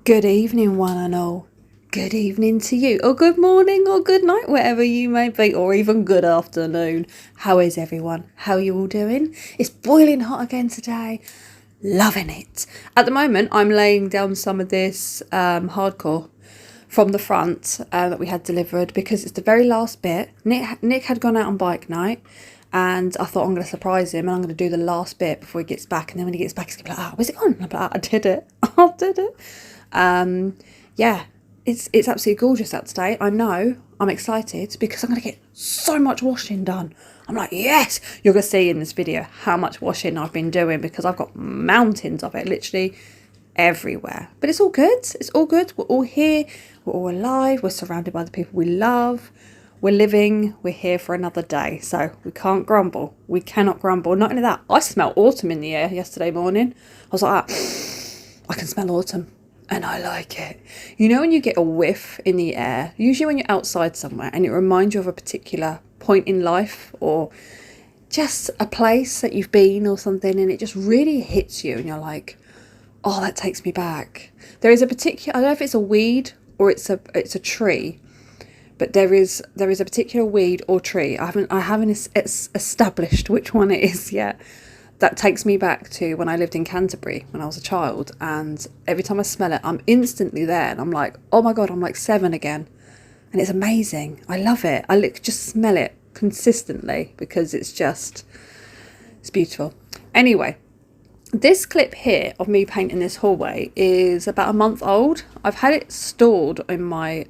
Good evening, one and all. Good evening to you, or good morning, or good night, wherever you may be, or even good afternoon. How is everyone? How are you all doing? It's boiling hot again today. Loving it. At the moment, I'm laying down some of this hardcore from the front that we had delivered because it's the very last bit. Nick had gone out on bike night. And I thought I'm going to surprise him and I'm going to do the last bit before he gets back. And then when he gets back, he's going to be like, where's it gone? And I'm like, I did it. I did it. Yeah, it's absolutely gorgeous out today. I know, I'm excited because I'm going to get so much washing done. I'm like, yes, you're going to see in this video how much washing I've been doing because I've got mountains of it literally everywhere. But it's all good. It's all good. We're all here. We're all alive. We're surrounded by the people we love. We're living, we're here for another day, so we can't grumble. We cannot grumble. Not only that, I smelled autumn in the air yesterday morning. I was like, I can smell autumn, and I like it. You know when you get a whiff in the air, usually when you're outside somewhere, and it reminds you of a particular point in life, or just a place that you've been or something, and it just really hits you, and you're like, oh, that takes me back. There is a particular, I don't know if it's a weed or it's a tree, but there is a particular weed or tree. I haven't established which one it is yet. That takes me back to when I lived in Canterbury when I was a child, and every time I smell it, I'm instantly there, and I'm like, oh my god, I'm like 7 again, and it's amazing. I love it. Just smell it consistently because it's beautiful. Anyway. This clip here of me painting this hallway is about a month old. I've had it stored in my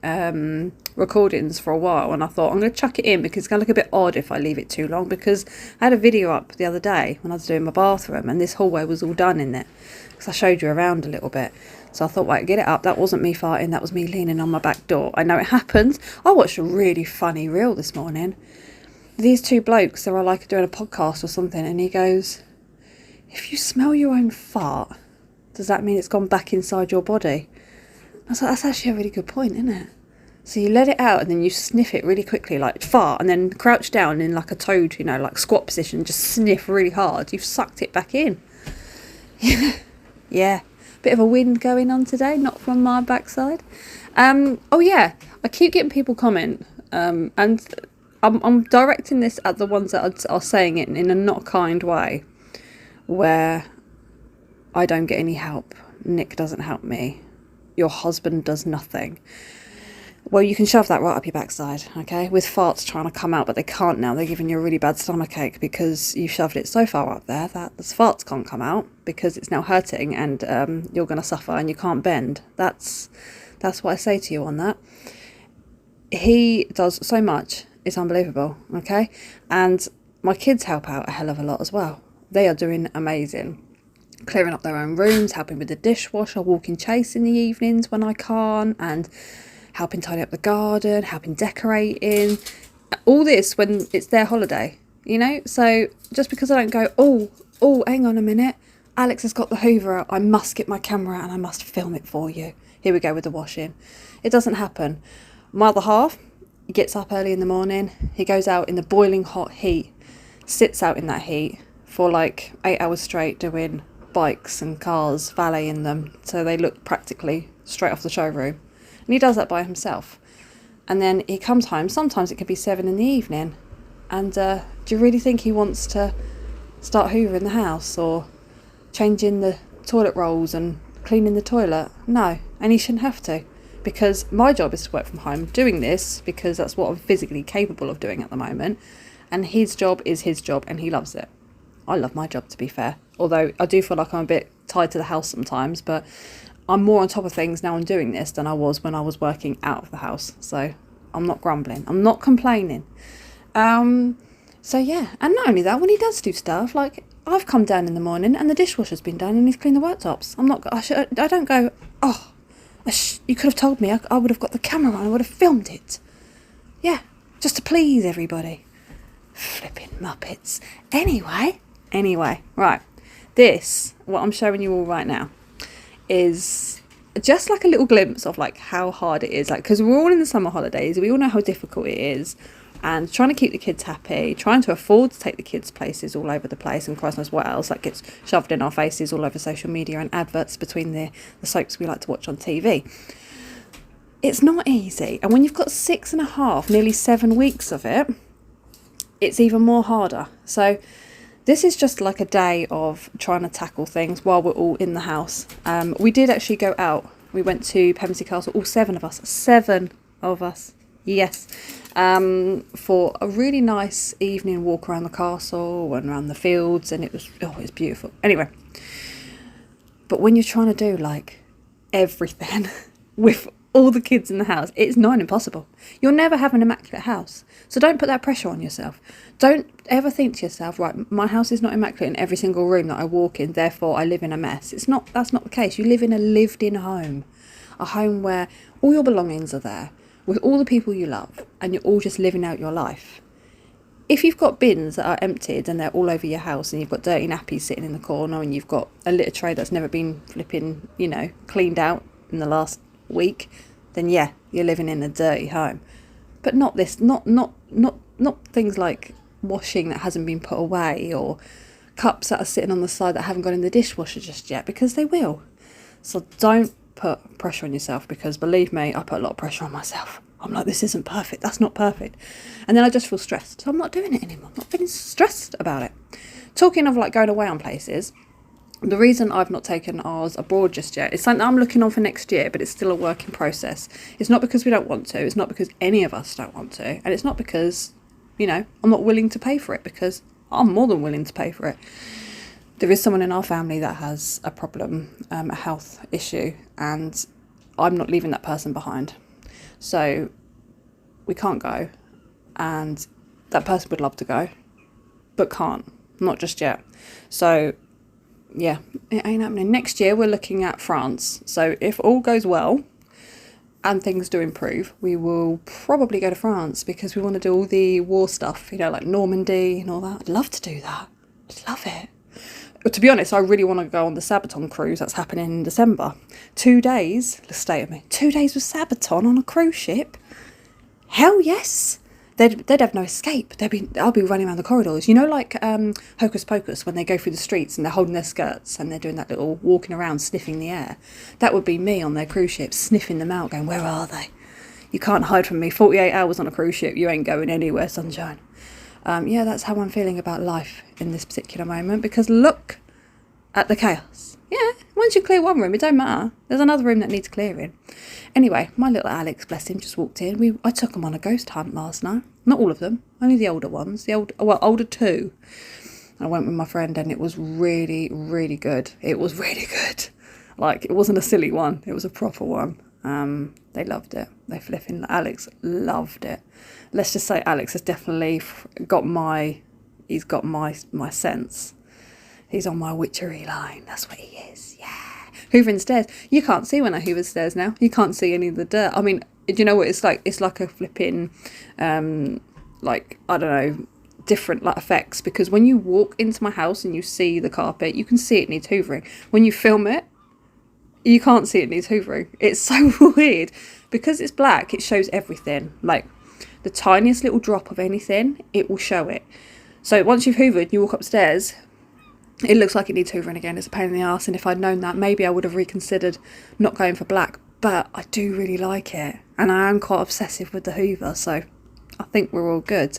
recordings for a while, and I thought I'm going to chuck it in because it's going to look a bit odd if I leave it too long, because I had a video up the other day when I was doing my bathroom and this hallway was all done in it because I showed you around a little bit. So I thought, right, get it up. That wasn't me farting, that was me leaning on my back door. I know it happens. I watched a really funny reel this morning. These two blokes, they were like doing a podcast or something, and he goes, if you smell your own fart, does that mean it's gone back inside your body? I was like, that's actually a really good point, isn't it? So you let it out and then you sniff it really quickly, like fart, and then crouch down in like a toad, like squat position, just sniff really hard. You've sucked it back in. Yeah. Bit of a wind going on today, not from my backside. Oh yeah, I keep getting people comment, and I'm directing this at the ones that are saying it in a not kind way, where I don't get any help, Nick doesn't help me, your husband does nothing. Well, you can shove that right up your backside, okay? With farts trying to come out, but they can't now. They're giving you a really bad stomachache because you shoved it so far up there that the farts can't come out because it's now hurting, and you're going to suffer and you can't bend. That's what I say to you on that. He does so much, it's unbelievable, okay? And my kids help out a hell of a lot as well. They are doing amazing. Clearing up their own rooms, helping with the dishwasher, walking chase in the evenings when I can't, and helping tidy up the garden, helping decorating. All this when it's their holiday, So just because I don't go, oh, hang on a minute, Alex has got the hoover out, I must get my camera out and I must film it for you. Here we go with the washing. It doesn't happen. My other half, he gets up early in the morning, he goes out in the boiling hot heat, sits out in that heat for like 8 hours straight doing bikes and cars, valeting them so they look practically straight off the showroom. And he does that by himself. And then he comes home, sometimes it could be 7 in the evening. And do you really think he wants to start hoovering the house or changing the toilet rolls and cleaning the toilet? No, and he shouldn't have to, because my job is to work from home doing this because that's what I'm physically capable of doing at the moment. And his job is his job and he loves it. I love my job, to be fair. Although I do feel like I'm a bit tied to the house sometimes, but I'm more on top of things now I'm doing this than I was when I was working out of the house. So I'm not grumbling. I'm not complaining. So yeah, and not only that, when he does do stuff, like I've come down in the morning and the dishwasher's been done and he's cleaned the worktops. I don't go, oh, you could have told me. I would have got the camera on. I would have filmed it. Yeah, just to please everybody. Flipping Muppets. Anyway, right. This, what I'm showing you all right now, is just like a little glimpse of like how hard it is. Like, because we're all in the summer holidays, we all know how difficult it is. and trying to keep the kids happy, trying to afford to take the kids places all over the place, and Christ knows what else, that gets shoved in our faces all over social media and adverts between the soaps we like to watch on TV. It's not easy, and when you've got 6.5, nearly 7 weeks of it, it's even more harder. So this is just like a day of trying to tackle things while we're all in the house. We did actually go out. We went to Pevensey Castle, all 7 of us, yes, for a really nice evening walk around the castle and around the fields, and it was beautiful. Anyway, but when you're trying to do like everything with all the kids in the house, it's nigh impossible. You'll never have an immaculate house, so don't put that pressure on yourself. Don't ever think to yourself, right, my house is not immaculate in every single room that I walk in, therefore I live in a mess. That's not the case. You live in a lived-in home, a home where all your belongings are there with all the people you love, and you're all just living out your life. If you've got bins that are emptied and they're all over your house, and you've got dirty nappies sitting in the corner, and you've got a litter tray that's never been flipping, cleaned out in the last week, then yeah, you're living in a dirty home. But not things like washing that hasn't been put away, or cups that are sitting on the side that haven't gone in the dishwasher just yet, because they will. So don't put pressure on yourself, because believe me, I put a lot of pressure on myself. I'm like, this isn't perfect, that's not perfect, and then I just feel stressed, so I'm not doing it anymore. I'm not feeling stressed about it. Talking of like going away on places, the reason I've not taken ours abroad just yet is something I'm looking on for next year, but it's still a work in process. It's not because we don't want to, it's not because any of us don't want to, and it's not because, I'm not willing to pay for it, because I'm more than willing to pay for it. There is someone in our family that has a problem, a health issue, and I'm not leaving that person behind. So we can't go, and that person would love to go, but can't, not just yet. So yeah, it ain't happening. Next year we're looking at France. So if all goes well and things do improve, we will probably go to France, because we want to do all the war stuff, like Normandy and all that. I'd love to do that. I'd love it. To be honest, I really want to go on the Sabaton cruise that's happening in December. 2 days, let's stay with me. 2 days with Sabaton on a cruise ship. Hell yes. They'd have no escape. I'll be running around the corridors. Like Hocus Pocus, when they go through the streets and they're holding their skirts and they're doing that little walking around sniffing the air. That would be me on their cruise ship, sniffing them out, going, where are they? You can't hide from me. 48 hours on a cruise ship, you ain't going anywhere, sunshine. Yeah, that's how I'm feeling about life in this particular moment, because look at the chaos. Yeah, once you clear one room, it don't matter. There's another room that needs clearing. Anyway, my little Alex, bless him, just walked in. I took him on a ghost hunt last night. Not all of them, only the older ones. Older 2. I went with my friend, and it was really, really good. It was really good. Like, it wasn't a silly one. It was a proper one. They loved it. Alex loved it. Let's just say Alex has definitely got my sense. He's on my witchery line. That's what he is. Yeah. Hoovering stairs. You can't see when I hoover stairs now. You can't see any of the dirt. I mean, do you know what it's like? It's like a flipping, I don't know, different effects. Because when you walk into my house and you see the carpet, you can see it needs hoovering. When you film it, you can't see it needs hoovering. It's so weird. Because it's black, it shows everything. Like, the tiniest little drop of anything, it will show it. So once you've hoovered, you walk upstairs, it looks like it needs hoovering again. It's a pain in the arse, and if I'd known that, maybe I would have reconsidered not going for black. But I do really like it, and I am quite obsessive with the hoover, so I think we're all good.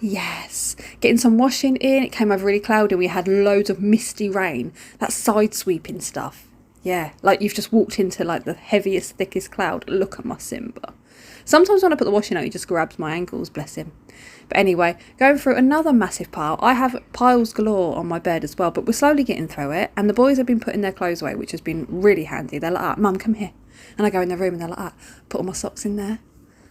Yes, getting some washing in. It came over really cloudy. We had loads of misty rain. That side sweeping stuff. Yeah, like you've just walked into like the heaviest, thickest cloud. Look at my Simba. Sometimes when I put the washing out, he just grabs my ankles, bless him. But anyway, going through another massive pile. I have piles galore on my bed as well, but we're slowly getting through it. And the boys have been putting their clothes away, which has been really handy. They're like, Mum, come here. And I go in their room and they're like, put all my socks in there.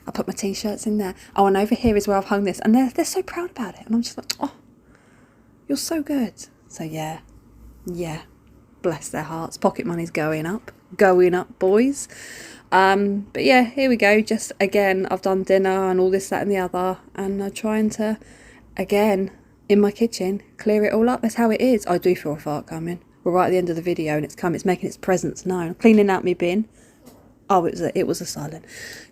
I put my t-shirts in there. Oh, and over here is where I've hung this. And they're so proud about it. And I'm just like, oh, you're so good. So yeah, bless their hearts. Pocket money's going up, boys. But yeah, here we go. Just again, I've done dinner and all this, that and the other, and I'm trying to, again, in my kitchen, clear it all up. That's how it is. I do feel a fart coming. We're right at the end of the video and it's making its presence known. Cleaning out my bin. Oh, it was a silent.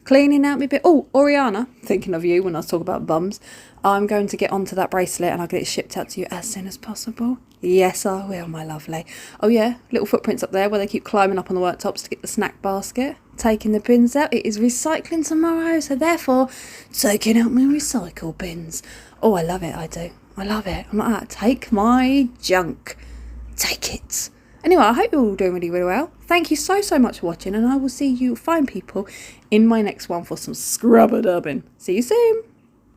Cleaning out my bit. Oh, Oriana, thinking of you when I talk about bums. I'm going to get onto that bracelet and I'll get it shipped out to you as soon as possible. Yes, I will, my lovely. Oh yeah, little footprints up there where they keep climbing up on the worktops to get the snack basket. Taking the bins out. It is recycling tomorrow, so therefore taking out my recycle bins. Oh, I love it, I do. I love it. I'm like that. Take my junk. Take it. Anyway, I hope you're all doing really, really well. Thank you so, so much for watching, and I will see you fine people in my next one for some scrubber dubbing. See you soon.